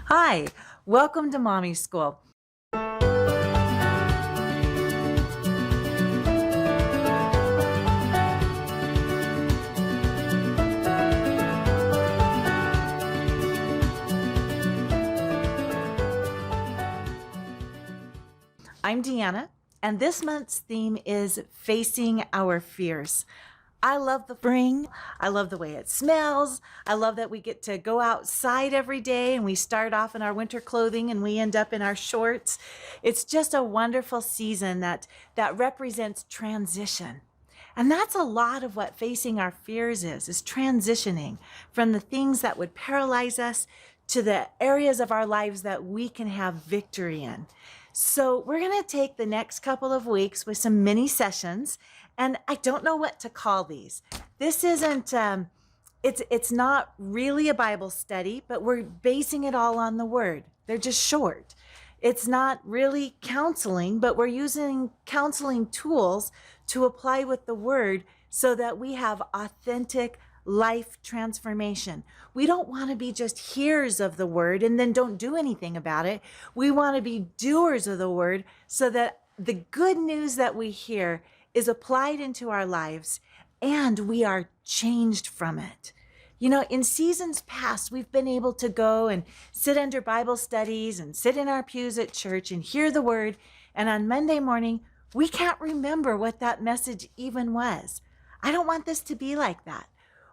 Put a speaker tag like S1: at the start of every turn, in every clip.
S1: Hi, welcome to Mommy School. I'm Deanna, and this month's theme is facing our fears. I love the spring. I love the way it smells. I love that we get to go outside every day and we start off in our winter clothing and we end up in our shorts. It's just a wonderful season that represents transition. And that's a lot of what facing our fears is transitioning from the things that would paralyze us to the areas of our lives that we can have victory in. So we're going to take the next couple of weeks with some mini sessions, and I don't know what to call these. This isn't it's not really a Bible study, but we're basing it all on the Word. They're just short. It's not really counseling, but we're using counseling tools to apply with the Word so that we have authentic life transformation. We don't want to be just hearers of the Word and then don't do anything about it. We want to be doers of the Word so that the good news that we hear is applied into our lives and we are changed from it. You know, in seasons past, we've been able to go and sit under Bible studies and sit in our pews at church and hear the Word. And on Monday morning, we can't remember what that message even was. I don't want this to be like that.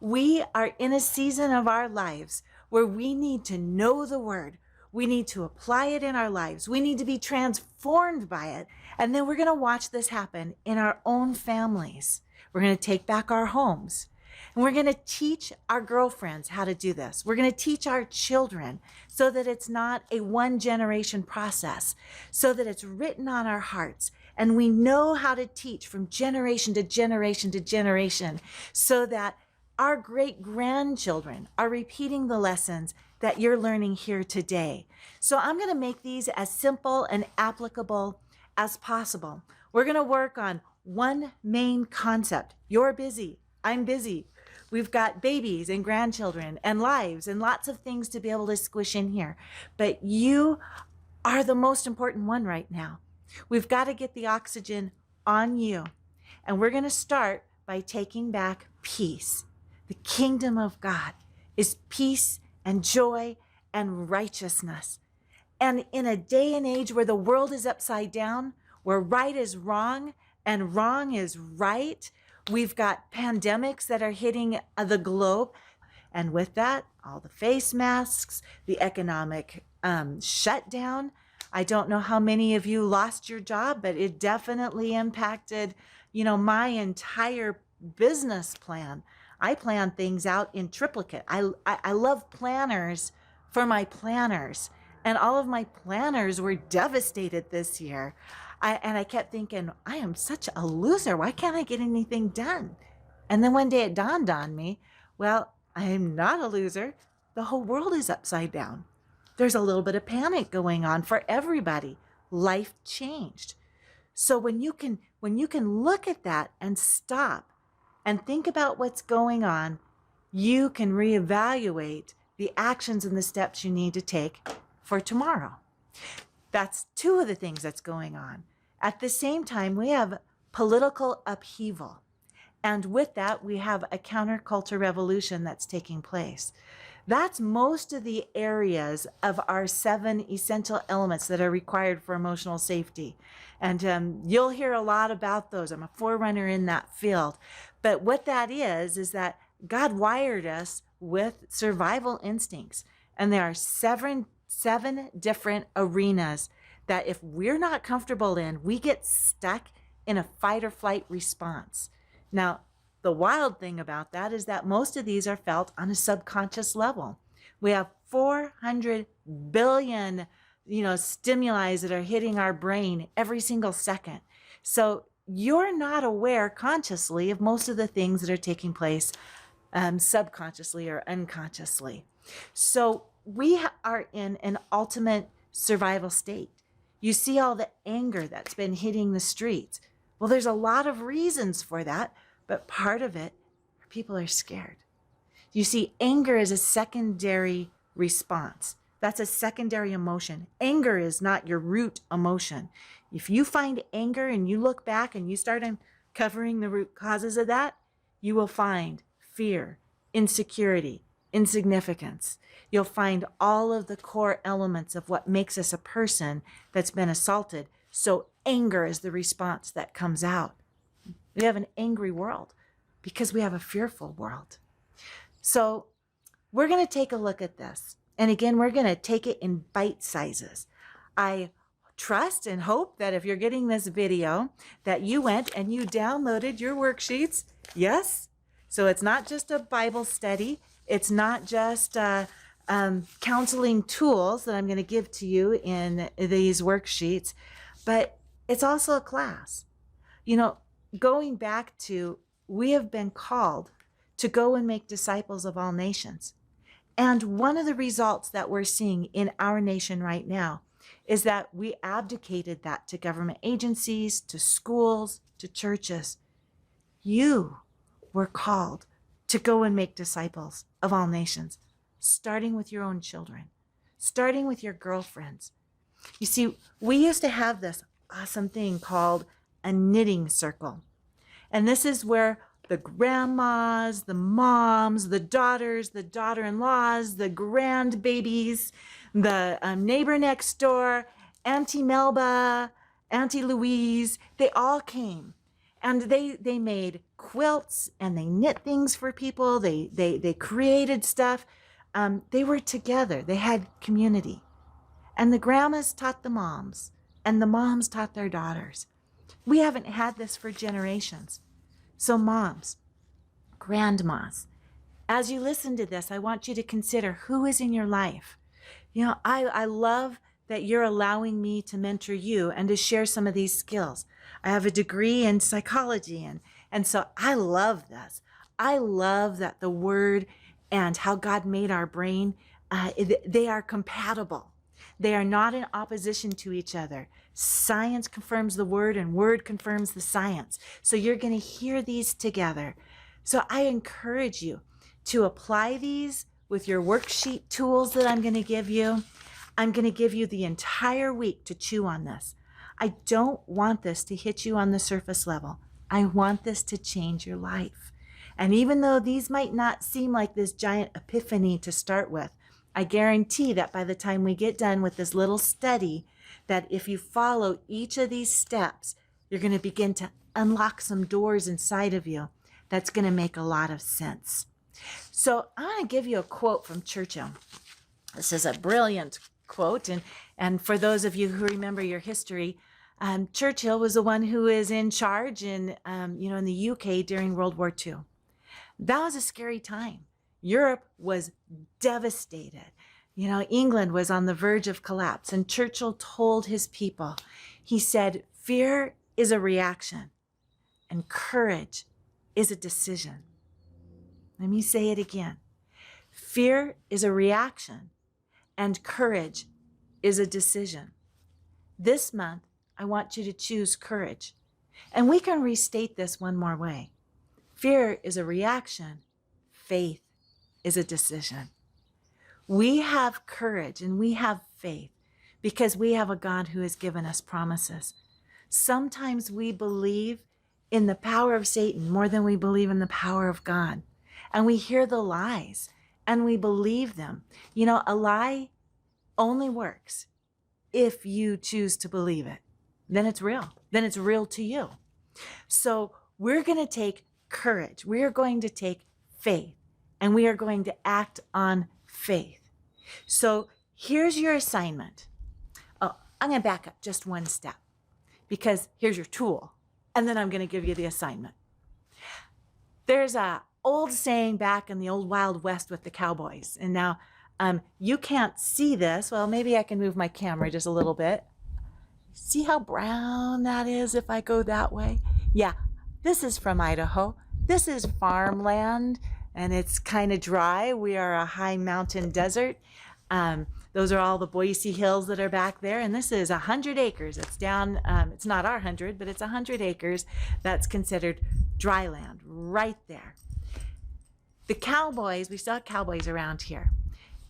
S1: We are in a season of our lives where we need to know the Word. We need to apply it in our lives. We need to be transformed by it. And then we're going to watch this happen in our own families. We're going to take back our homes. And we're going to teach our girlfriends how to do this. We're going to teach our children so that it's not a one generation process, so that it's written on our hearts. And we know how to teach from generation to generation to generation so that our great grandchildren are repeating the lessons that you're learning here today. So I'm going to make these as simple and applicable as possible. We're going to work on one main concept. You're busy. I'm busy. We've got babies and grandchildren and lives and lots of things to be able to squish in here. But you are the most important one right now. We've got to get the oxygen on you. And we're going to start by taking back peace. The kingdom of God is peace and joy and righteousness. And in a day and age where the world is upside down, where right is wrong and wrong is right, we've got pandemics that are hitting the globe. And with that, all the face masks, the economic shutdown. I don't know how many of you lost your job, but it definitely impacted, my entire business plan. I plan things out in triplicate. I love planners for my planners. And all of my planners were devastated this year. I kept thinking, I am such a loser. Why can't I get anything done? And then one day it dawned on me, well, I am not a loser. The whole world is upside down. There's a little bit of panic going on for everybody. Life changed. So when you can look at that and stop and think about what's going on, you can reevaluate the actions and the steps you need to take for tomorrow. That's two of the things that's going on. At the same time, we have political upheaval. And with that, we have a counterculture revolution that's taking place. That's most of the areas of our 7 essential elements that are required for emotional safety. And you'll hear a lot about those. I'm a forerunner in that field. But what that is that God wired us with survival instincts. And there are seven different arenas that if we're not comfortable in, we get stuck in a fight or flight response. Now, the wild thing about that is that most of these are felt on a subconscious level. We have 400 billion, stimuli that are hitting our brain every single second. So you're not aware consciously of most of the things that are taking place subconsciously or unconsciously. So we are in an ultimate survival state. You see all the anger that's been hitting the streets. Well, there's a lot of reasons for that, but part of it, people are scared. You see, anger is a secondary response. That's a secondary emotion. Anger is not your root emotion. If you find anger and you look back and you start uncovering the root causes of that, you will find fear, insecurity, insignificance. You'll find all of the core elements of what makes us a person that's been assaulted. So anger is the response that comes out. We have an angry world because we have a fearful world. So we're going to take a look at this. And again, we're going to take it in bite sizes. I trust and hope that if you're getting this video, that you went and you downloaded your worksheets. Yes. So it's not just a Bible study. It's not just counseling tools that I'm going to give to you in these worksheets, but it's also a class. You know, going back to, we have been called to go and make disciples of all nations. And one of the results that we're seeing in our nation right now is that we abdicated that to government agencies, to schools, to churches. You were called to go and make disciples of all nations, starting with your own children, starting with your girlfriends. You see, we used to have this awesome thing called a knitting circle. And this is where the grandmas, the moms, the daughters, the daughter-in-laws, the grandbabies, the neighbor next door, Auntie Melba, Auntie Louise, they all came. And they made quilts and they knit things for people. They created stuff. They were together. They had community. And the grandmas taught the moms, and the moms taught their daughters. We haven't had this for generations. So moms, grandmas, as you listen to this, I want you to consider who is in your life. You know, I love that you're allowing me to mentor you and to share some of these skills. I have a degree in psychology, and so I love this. I love that the word and how God made our brain, they are compatible. They are not in opposition to each other. Science confirms the word and word confirms the science. So you're going to hear these together. So I encourage you to apply these with your worksheet tools that I'm going to give you. I'm going to give you the entire week to chew on this. I don't want this to hit you on the surface level. I want this to change your life. And even though these might not seem like this giant epiphany to start with, I guarantee that by the time we get done with this little study, that if you follow each of these steps, you're going to begin to unlock some doors inside of you that's going to make a lot of sense. So I'm going to give you a quote from Churchill. This is a brilliant quote. And for those of you who remember your history, Churchill was the one who is in charge in the UK during World War II. That was a scary time. Europe was devastated. You know, England was on the verge of collapse, and Churchill told his people, he said, fear is a reaction and courage is a decision. Let me say it again. Fear is a reaction and courage is a decision. This month, I want you to choose courage. And we can restate this one more way. Fear is a reaction. Faith is a decision. We have courage and we have faith because we have a God who has given us promises. Sometimes we believe in the power of Satan more than we believe in the power of God. And we hear the lies and we believe them. You know, a lie only works if you choose to believe it. Then it's real. Then it's real to you. So we're going to take courage. We are going to take faith. And we are going to act on faith. So here's your assignment. Oh, I'm going to back up just one step because here's your tool. And then I'm going to give you the assignment. There's a old saying back in the old Wild West with the cowboys. And now you can't see this. Well, maybe I can move my camera just a little bit. See how brown that is if I go that way? Yeah, this is from Idaho. This is farmland. And it's kind of dry. We are a high mountain desert. Those are all the Boise Hills that are back there. And this is 100 acres. It's down, it's not our 100, but it's 100 acres. That's considered dry land right there. The cowboys, we still have cowboys around here.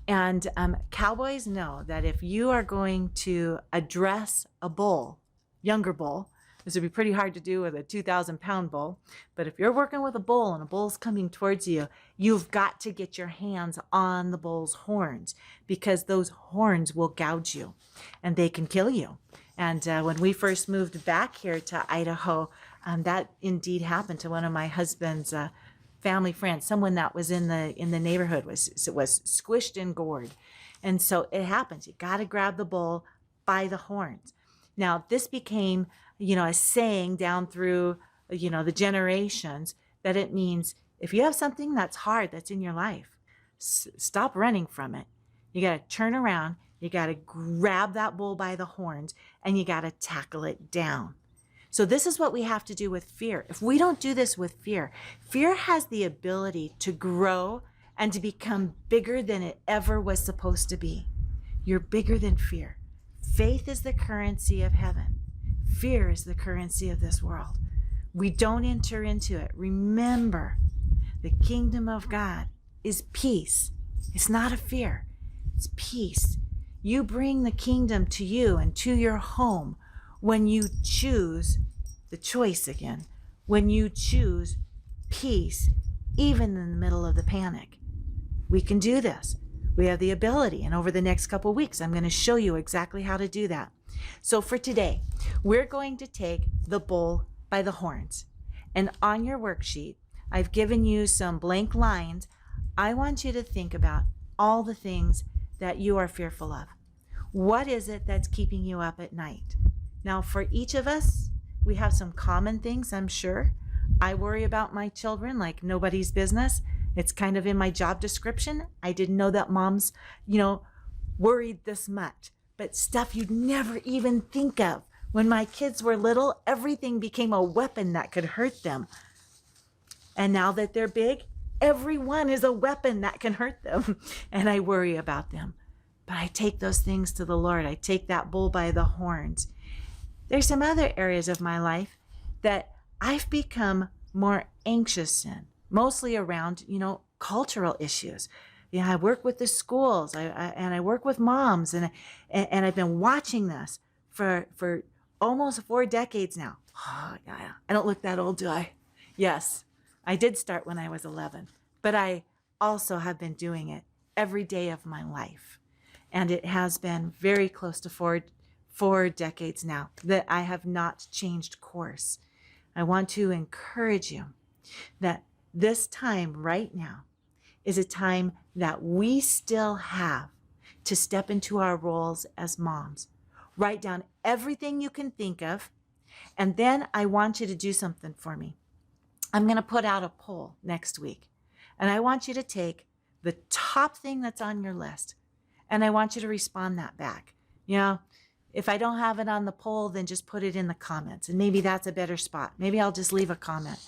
S1: And cowboys know that if you are going to address a bull, younger bull, this would be pretty hard to do with a 2,000-pound bull. But if you're working with a bull and a bull's coming towards you, you've got to get your hands on the bull's horns, because those horns will gouge you and they can kill you. And when we first moved back here to Idaho, that indeed happened to one of my husband's family friends. Someone that was in the neighborhood was squished and gored. And so it happens. You got to grab the bull by the horns. Now, this became, a saying down through, the generations, that it means if you have something that's hard that's in your life, stop running from it. You got to turn around. You got to grab that bull by the horns, and you got to tackle it down. So this is what we have to do with fear. If we don't do this with fear, fear has the ability to grow and to become bigger than it ever was supposed to be. You're bigger than fear. Faith is the currency of heaven. Fear is the currency of this world. We don't enter into it. Remember, the kingdom of God is peace. It's not a fear. It's peace. You bring the kingdom to you and to your home when you choose the choice again, when you choose peace, even in the middle of the panic. We can do this. We have the ability. And over the next couple of weeks, I'm going to show you exactly how to do that. So for today, we're going to take the bull by the horns. And on your worksheet, I've given you some blank lines. I want you to think about all the things that you are fearful of. What is it that's keeping you up at night? Now, for each of us, we have some common things, I'm sure. I worry about my children like nobody's business. It's kind of in my job description. I didn't know that moms, worried this much. But stuff you'd never even think of. When my kids were little, everything became a weapon that could hurt them. And now that they're big, everyone is a weapon that can hurt them. And I worry about them. But I take those things to the Lord. I take that bull by the horns. There's some other areas of my life that I've become more anxious in, mostly around, cultural issues. I work with the schools, and I work with moms, and I've been watching this for almost 4 decades now. Oh, yeah. I don't look that old, do I? Yes, I did start when I was 11, but I also have been doing it every day of my life. And it has been very close to four decades now that I have not changed course. I want to encourage you that this time right now is a time that we still have to step into our roles as moms. Write down everything you can think of, and then I want you to do something for me. I'm going to put out a poll next week, and I want you to take the top thing that's on your list, and I want you to respond that back. If I don't have it on the poll, then just put it in the comments, and maybe that's a better spot. Maybe I'll just leave a comment.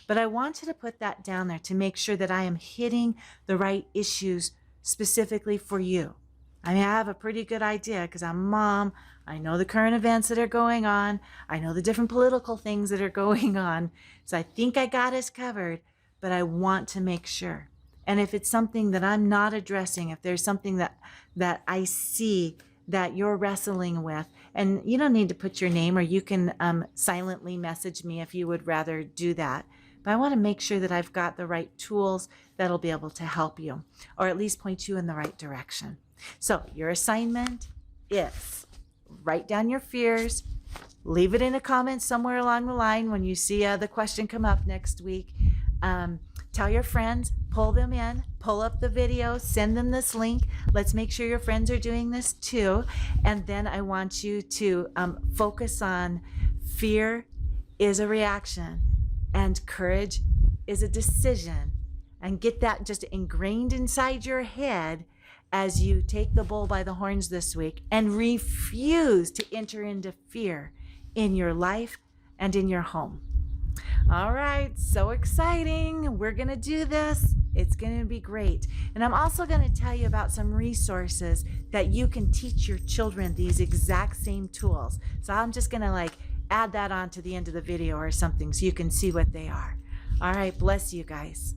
S1: But I want you to put that down there to make sure that I am hitting the right issues specifically for you. I have a pretty good idea because I'm a mom. I know the current events that are going on. I know the different political things that are going on. So I think I got us covered, but I want to make sure. And if it's something that I'm not addressing, if there's something that I see that you're wrestling with, and you don't need to put your name, or you can silently message me if you would rather do that. But I want to make sure that I've got the right tools that'll be able to help you, or at least point you in the right direction. So your assignment is write down your fears, leave it in a comment somewhere along the line when you see the question come up next week. Tell your friends, pull them in, pull up the video, send them this link. Let's make sure your friends are doing this too. And then I want you to focus on fear is a reaction and courage is a decision, and get that just ingrained inside your head as you take the bull by the horns this week and refuse to enter into fear in your life and in your home. All right, so exciting. We're going to do this. It's going to be great. And I'm also going to tell you about some resources that you can teach your children these exact same tools. So I'm just going to add that on to the end of the video or something so you can see what they are. All right, bless you guys.